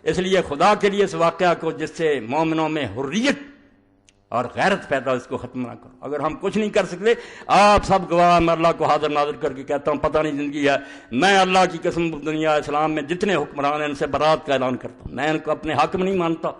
اس لیے خدا کے لیے اس واقعہ کو جس سے مومنوں میں حریت اور غیرت پیدا ہو اس کو ختم نہ کرو۔ اگر ہم کچھ نہیں کر سکتے، آپ سب گواہ، میں اللہ کو حاضر ناظر کر کے کہتا ہوں پتہ نہیں زندگی ہے، میں اللہ کی قسم دنیا اسلام میں جتنے حکمران ہیں ان سے برات کا اعلان کرتا ہوں۔ میں ان کو اپنے حاکم نہیں مانتا،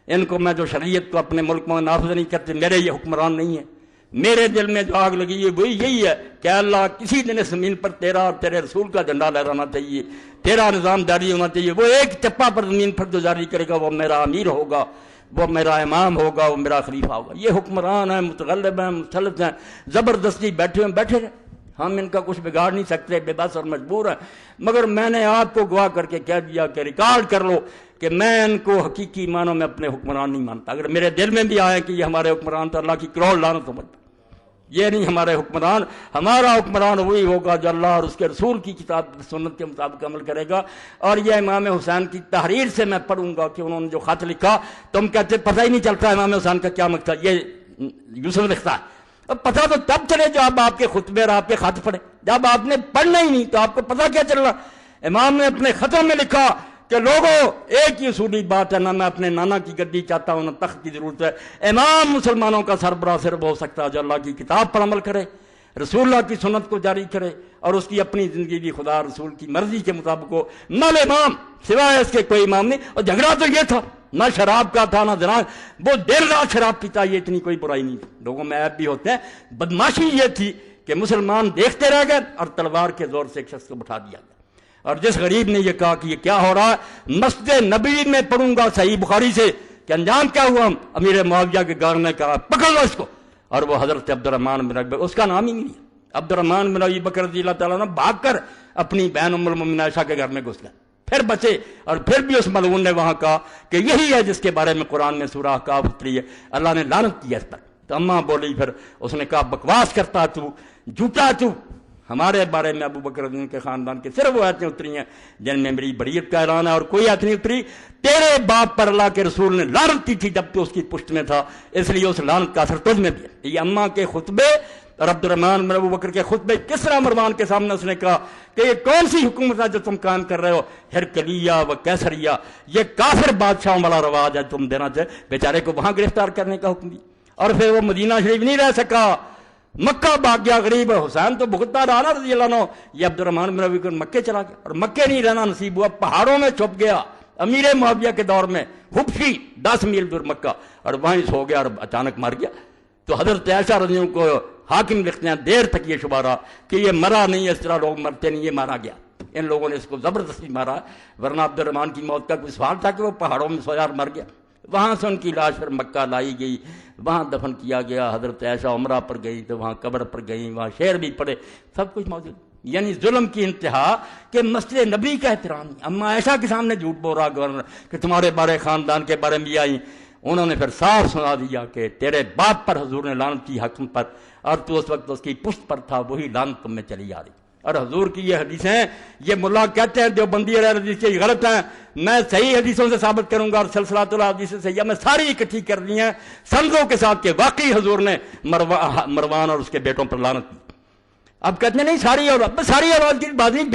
ان کو میں جو شریعت کو اپنے ملک میں نافذ نہیں کرتے، میرے یہ حکمران نہیں ہیں۔ میرے دل میں جو آگ لگی ہے وہی یہی ہے کہ اللہ کسی دن اس زمین پر تیرا اور تیرے رسول کا جھنڈا لہرانا چاہیے، تیرا نظام جاری ہونا چاہیے۔ وہ ایک چپا پر زمین پر جو جاری کرے گا وہ میرا امیر ہوگا، وہ میرا امام ہوگا، وہ میرا خلیفہ ہوگا۔ یہ حکمران ہیں، متغلب ہیں، مسلط ہیں، زبردستی بیٹھے رہیں، ہم ان کا کچھ بگاڑ نہیں سکتے، بے بس اور مجبور ہیں۔ مگر میں نے آپ کو گواہ کر کے کہہ دیا کہ ریکارڈ کر لو کہ میں ان کو حقیقی معنوں میں اپنے حکمران نہیں مانتا۔ اگر میرے دل میں بھی آئے کہ یہ ہمارے حکمران تو اللہ کی کروڑ لعنت سمجھتا، یہ نہیں ہمارے حکمران۔ ہمارا حکمران وہی ہوگا جو اللہ اور اس کے رسول کی کتاب سنت کے مطابق عمل کرے گا۔ اور یہ امام حسین کی تحریر سے میں پڑھوں گا کہ انہوں نے جو خط لکھا، تم کہتے پتہ ہی نہیں چلتا امام حسین کا کیا مقصد، یہ یوسف لکھتا ہے۔ اب پتہ تو تب چلے جب آپ کے خطبے اور آپ کے خط پڑھے، جب آپ نے پڑھنا ہی نہیں تو آپ کو پتہ کیا چل رہا۔ امام نے اپنے خطوں میں لکھا کہ لوگوں ایک ہی اصولی بات ہے، نہ میں اپنے نانا کی گدی چاہتا ہوں نہ تخت کی ضرورت ہے۔ امام مسلمانوں کا سربراہ صرف ہو سکتا ہے جو اللہ کی کتاب پر عمل کرے، رسول اللہ کی سنت کو جاری کرے اور اس کی اپنی زندگی بھی خدا رسول کی مرضی کے مطابق ہو۔ نل امام سوائے اس کے کوئی امام نہیں۔ اور جھگڑا تو یہ تھا، نہ شراب کا تھا نہ زنا، وہ دیر رات شراب پیتا، یہ اتنی کوئی برائی نہیں تھی۔ لوگوں میں عیب بھی ہوتے ہیں۔ بدماشی یہ تھی کہ مسلمان دیکھتے رہ گئے اور تلوار کے زور سے ایک شخص کو بٹھا دیا گیا۔ اور جس غریب نے یہ کہا کہ یہ کیا ہو رہا ہے، مسجد نبوی میں پڑھوں گا صحیح بخاری سے کہ انجام کیا ہوا، امیر معاویہ کے گھر نے کہا پکڑ لو اس کو، اور وہ حضرت عبد الرحمن بن ابی بکر، اس کا نام ہی نہیں ہے، عبد الرحمن بن ابی بکر رضی اللہ تعالیٰ عنہ، بھاگ کر اپنی بہن ام المؤمنین عائشہ کے گھر میں گھس گئے، پھر بچے۔ اور پھر بھی اس ملعون نے وہاں کہا کہ یہی ہے جس کے بارے میں قرآن میں سورہ احقاف اتری ہے، اللہ نے لعنت کی ہے اس پر۔ تو اماں بولی، پھر اس نے کہا بکواس کرتا تو، جھوٹا تو، ہمارے بارے میں ابو بکر رضی اللہ کے خاندان کے صرف وہ آیتیں اتری ہیں جن میں میری بریت کا اعلان ہے، اور کوئی آیت نہیں اتری۔ تیرے باپ پر اللہ کے رسول نے لعنت کی تھی جب تو اس کی پشت میں تھا، اس لیے اس لعنت کا اثر تجھ میں بھی ہے۔ یہ اماں کے خطبے اور عبد الرحمن بن ابو بکر کے خطبے کس طرح مروان کے سامنے اس نے کہا کہ یہ کون سی حکومت ہے جو تم قائم کر رہے ہو، ہرکلیہ و کیسریہ، یہ کافر بادشاہوں والا رواج ہے تم دینا چاہے۔ بیچارے کو وہاں گرفتار کرنے کا حکم دیا، اور پھر وہ مدینہ شریف نہیں رہ سکا، مکہ بھاگ گیا غریب۔ حسین تو بھگتتا رہا نا رضی اللہ عنہ، یہ عبد الرحمن بن ابی بکر مکے چلا گیا، اور مکے نہیں رہنا نصیب ہوا، پہاڑوں میں چھپ گیا امیر معاویہ کے دور میں، حبشی 10 میل دور مکہ، اور وہیں سو گیا اور اچانک مر گیا۔ تو حضرت عائشہ رضی اللہ عنہ کو حاکم لکھتے ہیں دیر تک یہ شبہ رہا کہ یہ مرا نہیں، اس طرح لوگ مرتے نہیں، یہ مارا گیا، ان لوگوں نے اس کو زبردستی مارا، ورنہ عبد الرحمن کی موت کا کوئی سوال تھا کہ وہ پہاڑوں میں سویا اور مر گیا۔ وہاں سے ان کی لاش پھر مکہ لائی گئی، وہاں دفن کیا گیا۔ حضرت عائشہ عمرہ پر گئی تو وہاں قبر پر گئی، وہاں شعر بھی پڑے، سب کچھ موجود۔ یعنی ظلم کی انتہا کہ مسجد نبی کا احترام نہیں۔ اما عائشہ کے سامنے جھوٹ بول رہا گورنر کہ تمہارے بارے خاندان کے بارے میں آئی، انہوں نے پھر صاف سنا دیا کہ تیرے باپ پر حضور نے لعنت کی حکم پر، اور تو اس وقت اس کی پشت پر تھا، وہی لعنت تم میں چلی آ رہی۔ اور حضور کی یہ حدیثیں، یہ ملا کہتے ہیں دیوبندی حدیث کے غلط ہیں، میں صحیح حدیثوں سے ثابت کروں گا، اور سلسلۃ الحدیث سے یا میں ساری اکٹھی کر دی ہیں سندوں کے ساتھ کہ واقعی حضور نے مروان اور اس کے بیٹوں پر لعنت کی۔ اب کہتے ہیں نہیں ساری اولاد، ساری اولاد کی بات نہیں،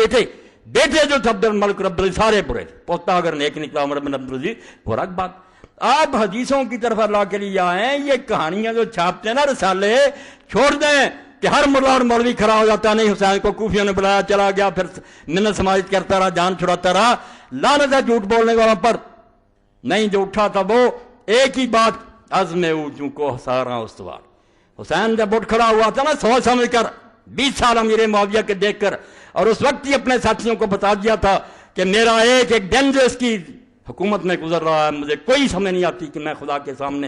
بیٹے جو تھے عبد الملک رب العزیز سارے برے تھے، پوتا اگر نیک نکلا عمر بن عبد العزیز برا بات۔ آپ حدیثوں کی طرف اللہ کے لیے آئیں، یہ کہانیاں جو چھاپتے ہیں نا رسالے، چھوڑ دیں کہ ہر ملا اور مولوی کھڑا ہو جاتا ہے، نہیں حسین کو کوفیوں نے بلایا چلا گیا، پھر منت سماجت کرتا رہا، جان چھڑاتا رہا، لعنت ہے جھوٹ بولنے والوں پر۔ نہیں، جو اٹھا تھا وہ ایک ہی بات، عزم اونچوں کو سارا استوار۔ حسین جب اٹھ کھڑا ہوا تھا نا سوچ سمجھ کر، 20 سال امیر معاویہ کے دیکھ کر، اور اس وقت ہی اپنے ساتھیوں کو بتا دیا تھا کہ میرا ایک دن جو اس کی حکومت میں گزر رہا ہے، مجھے کوئی سمجھ نہیں آتی کہ میں خدا کے سامنے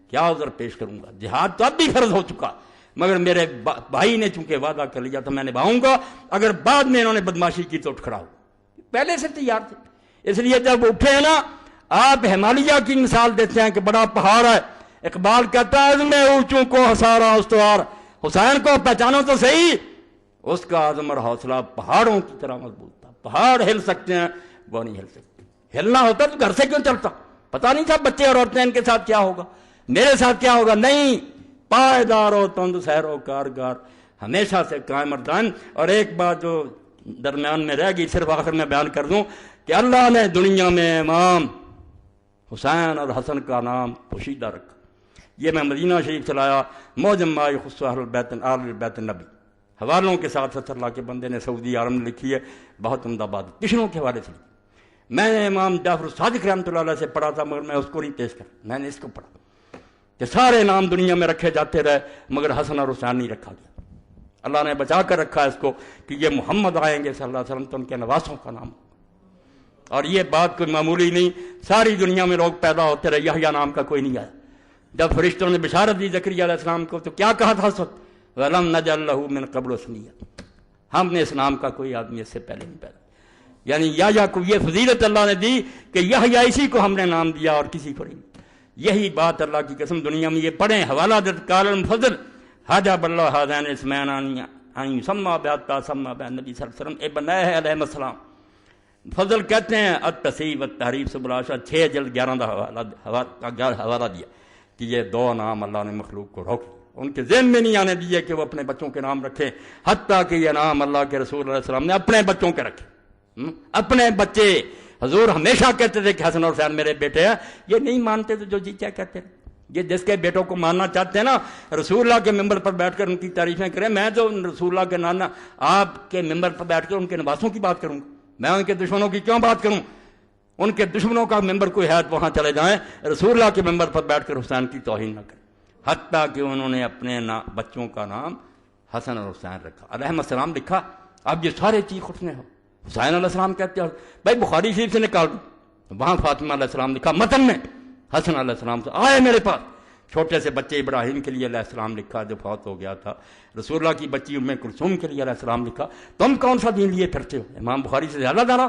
کیا عذر پیش کروں گا۔ جہاد تو اب بھی فرض ہو چکا، مگر میرے بھائی نے چونکہ وعدہ کر لیا تو میں نبھاؤں گا، اگر بعد میں انہوں نے بدماشی کی تو اٹھ کھڑا ہو۔ پہلے سے تیار تھے، اس لیے جب اٹھے نا، آپ ہمالیہ کی مثال دیتے ہیں کہ بڑا پہاڑ ہے، اقبال کہتا ہے میں اونچوں کو ہسارا استوار، حسین کو پہچانو تو صحیح، اس کا عزم اور حوصلہ پہاڑوں کی طرح مضبوط تھا۔ پہاڑ ہل سکتے ہیں، وہ نہیں ہل سکتے۔ ہلنا ہوتا تو گھر سے کیوں چلتا؟ پتہ نہیں تھا بچے اور عورتیں ان کے ساتھ کیا ہوگا، میرے ساتھ کیا ہوگا؟ نہیں، پائیدار و تند سیر و کارگار، ہمیشہ سے قائم اور دائم۔ اور ایک بات جو درمیان میں رہ گئی، صرف آخر میں بیان کر دوں کہ اللہ نے دنیا میں امام حسین اور حسن کا نام پوشیدہ رکھا۔ یہ میں مدینہ شریف چلایا، موجم ما یخص اہل بیت النبی، حوالوں کے ساتھ اللہ کے بندے نے سعودی عرب میں لکھی ہے، بہت عمدہ بات، پچھڑوں کے حوالے سے لکھی۔ میں نے امام جعفر الصادق رحمۃ اللہ علیہ سے پڑھا تھا، مگر میں اس کو نہیں پیش کر، میں نے اس کو پڑھا کہ سارے نام دنیا میں رکھے جاتے رہے مگر حسن اور حسین نہیں رکھا گیا۔ اللہ نے بچا کر رکھا اس کو کہ یہ محمد آئیں گے صلی اللہ علیہ وسلم تو ان کے نواسوں کا نام، اور یہ بات کوئی معمولی نہیں، ساری دنیا میں لوگ پیدا ہوتے رہے، یحییٰ نام کا کوئی نہیں آیا۔ جب فرشتوں نے بشارت دی زکریا علیہ السلام کو تو کیا کہا تھا اس وقت؟ وَلَمْ نَجْعَل لَهُ مِن قَبْلُ سَمِيًّا، ہم نے اس نام کا کوئی آدمی اس سے پہلے نہیں پیدا، یعنی یحییٰ کو یہ فضیلت اللہ نے دی کہ یحییٰ اسی کو ہم نے نام دیا اور کسی کو نہیں۔ یہی بات اللہ کی قسم دنیا میں یہ پڑھیں، حوالہ دت قال المفضل حجب اللہ هذین اسمین ان یسمى بحتى سمى بنبی صلی اللہ علیہ وسلم ابن علیہ السلام۔ فضل کہتے ہیں التصحیح والتحریف سبل العاشر، 6 جلد 11 کا حوالہ دیا کہ یہ 2 نام اللہ نے مخلوق کو روک، ان کے ذہن میں نہیں آنے دیے کہ وہ اپنے بچوں کے نام رکھیں، حتیٰ کہ یہ نام اللہ کے رسول علیہ السلام نے اپنے بچوں کے رکھے، اپنے بچے۔ حضور ہمیشہ کہتے تھے کہ حسن اور حسین میرے بیٹے ہیں، یہ نہیں مانتے تو جو جی کیا کہتے ہیں، یہ جس کے بیٹوں کو ماننا چاہتے ہیں نا، رسول اللہ کے ممبر پر بیٹھ کر ان کی تعریفیں کریں۔ میں تو رسول اللہ کے نانا آپ کے ممبر پر بیٹھ کر ان کے نواسوں کی بات کروں گا، میں ان کے دشمنوں کی کیوں بات کروں؟ ان کے دشمنوں کا ممبر کوئی ہے تو وہاں چلے جائیں، رسول اللہ کے ممبر پر بیٹھ کر حسین کی توہین نہ کریں۔ حتیٰ کہ انہوں نے اپنے بچوں کا نام حسن اور حسین رکھا، علیہ السلام لکھا۔ اب یہ سارے چیز اٹھنے ہو، حسین علیہ السلام کہتے ہیں بھائی بخاری شریف سے نکال دو، وہاں فاطمہ علیہ السلام لکھا متن میں، حسن علیہ السلام سے آئے میرے پاس، چھوٹے سے بچے ابراہیم کے لیے علیہ السلام لکھا جو فوت ہو گیا تھا، رسول اللہ کی بچی ام کلثوم کے لیے علیہ السلام لکھا۔ تم کون سا دین لیے پھرتے ہو؟ امام بخاری سے زیادہ دانا،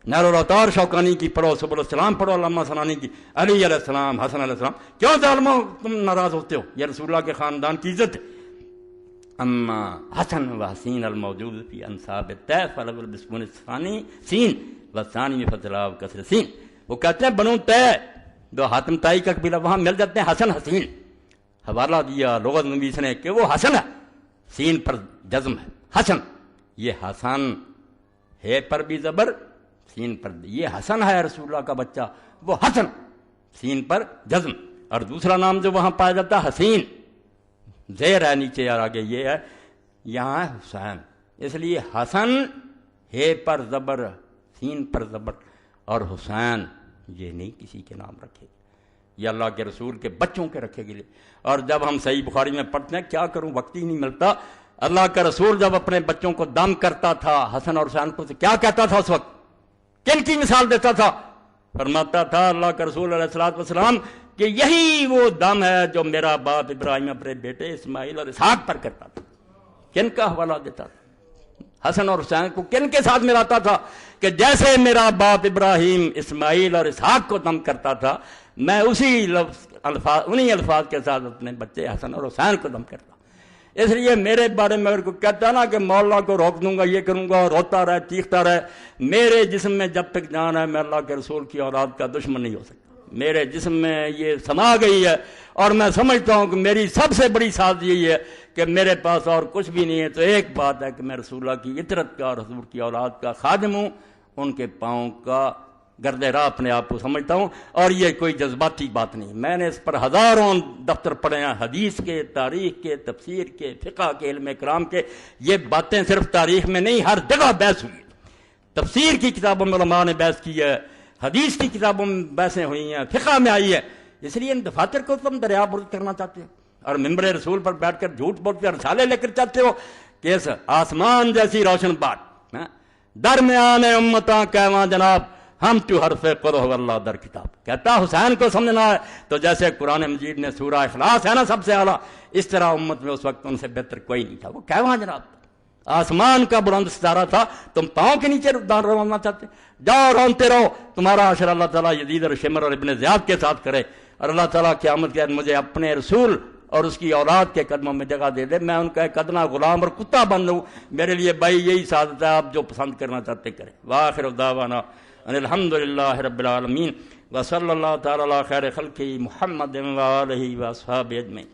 نیر الاوطار شوکانی کی پڑھو، سبل السلام پڑھو علامہ ثنانی کی، علی علیہ السلام، حسن علیہ السلام، کیوں ظالموں تم ناراض ہوتے ہو؟ یہ رسول اللہ کے خاندان کی عزت ہے۔ اما حسن و حسین الموجود فی انصاب الطے فالاول بسکون الثانی سین والثانی میں فتلاو کسر سین، وہ کہتے ہیں بنو طے جو حاتم طائی کا قبیلہ وہاں مل جاتے ہیں حسن حسین، حوالہ دیا لغت نویس نے کہ وہ حسن ہے، سین پر جزم ہے، حسن، یہ حسن ہے پر بھی زبر، سین پر، یہ حسن ہے رسول اللہ کا بچہ، وہ حسن، سین پر جزم۔ اور دوسرا نام جو وہاں پایا جاتا ہے حسین، زیر ہے نیچے اور آگے یہ ہے، یہاں ہے حسین، اس لیے حسن ہے پر زبر، سین پر زبر، اور حسین یہ نہیں کسی کے نام رکھے گا، یہ اللہ کے رسول کے بچوں کے رکھے گئے۔ اور جب ہم صحیح بخاری میں پڑھتے ہیں، کیا کروں وقت ہی نہیں ملتا، اللہ کا رسول جب اپنے بچوں کو دم کرتا تھا حسن اور حسین کو، تو کیا کہتا تھا اس وقت؟ کن کی مثال دیتا تھا؟ فرماتا تھا اللہ کا رسول علیہ الصلوۃ والسلام کہ یہی وہ دم ہے جو میرا باپ ابراہیم اپنے بیٹے اسماعیل اور اسحاق پر کرتا تھا۔ کن کا حوالہ دیتا تھا؟ حسن اور حسین کو کن کے ساتھ ملاتا تھا کہ جیسے میرا باپ ابراہیم اسماعیل اور اسحاق کو دم کرتا تھا، میں انہی الفاظ کے ساتھ اپنے بچے حسن اور حسین کو دم کرتا۔ اس لیے میرے بارے میں اگر کوئی کہتا نا کہ مولا کو روک دوں گا، یہ کروں گا، روتا رہے چیختا رہے، میرے جسم میں جب تک جان ہے میں اللہ کے رسول کی اولاد کا دشمن نہیں ہو سکتا۔ میرے جسم میں یہ سما گئی ہے، اور میں سمجھتا ہوں کہ میری سب سے بڑی ساز یہی ہے کہ میرے پاس اور کچھ بھی نہیں ہے تو ایک بات ہے کہ میں رسول اللہ کی اطرت کا اور حضور کی اولاد کا خادم ہوں، ان کے پاؤں کا گرد راہ اپنے آپ کو سمجھتا ہوں، اور یہ کوئی جذباتی بات نہیں۔ میں نے اس پر ہزاروں دفتر پڑھے ہیں، حدیث کے، تاریخ کے، تفسیر کے، فقہ کے، علم کرام کے، یہ باتیں صرف تاریخ میں نہیں ہر جگہ بحث ہوئی، تفسیر کی کتابوں میں علماء نے بحث کی ہے، حدیث کی کتابوں میں بحثیں ہوئی ہیں، فقہ میں آئی ہے۔ اس لیے ان دفاتر کو تم دریا برد کرنا چاہتے ہو اور ممبر رسول پر بیٹھ کر جھوٹ بول کر رسالے لے کر چاہتے ہو کہ اس آسمان جیسی روشن بات درمیان امتاں کہواں جناب ہم تو حرف قرہ واللہ در کتاب، کہتا حسین کو سمجھنا ہے تو جیسے قرآن مجید نے سورہ اخلاص ہے نا سب سے اعلیٰ، اس طرح امت میں اس وقت ان سے بہتر کوئی نہیں تھا۔ وہ کہواں جناب آسمان کا بلند ستارہ تھا، تم پاؤں کے نیچے رونا چاہتے، جاؤ رونتے رہو، تمہارا حشر اللہ تعالیٰ یزید اور شمر اور ابن زیاد کے ساتھ کرے، اور اللہ تعالیٰ قیامت کے دن مجھے اپنے رسول اور اس کی اولاد کے قدموں میں جگہ دے دے، میں ان کا ایک ادنا غلام اور کتا بن لوں۔ میرے لیے بھائی یہی سعادت ہے، آپ جو پسند کرنا چاہتے کریں۔ وآخر دعوانا ان الحمدللہ رب العالمین وصلی اللہ تعالی علی خیر خلقہ محمد و آلہ و اصحابہ اجمعین۔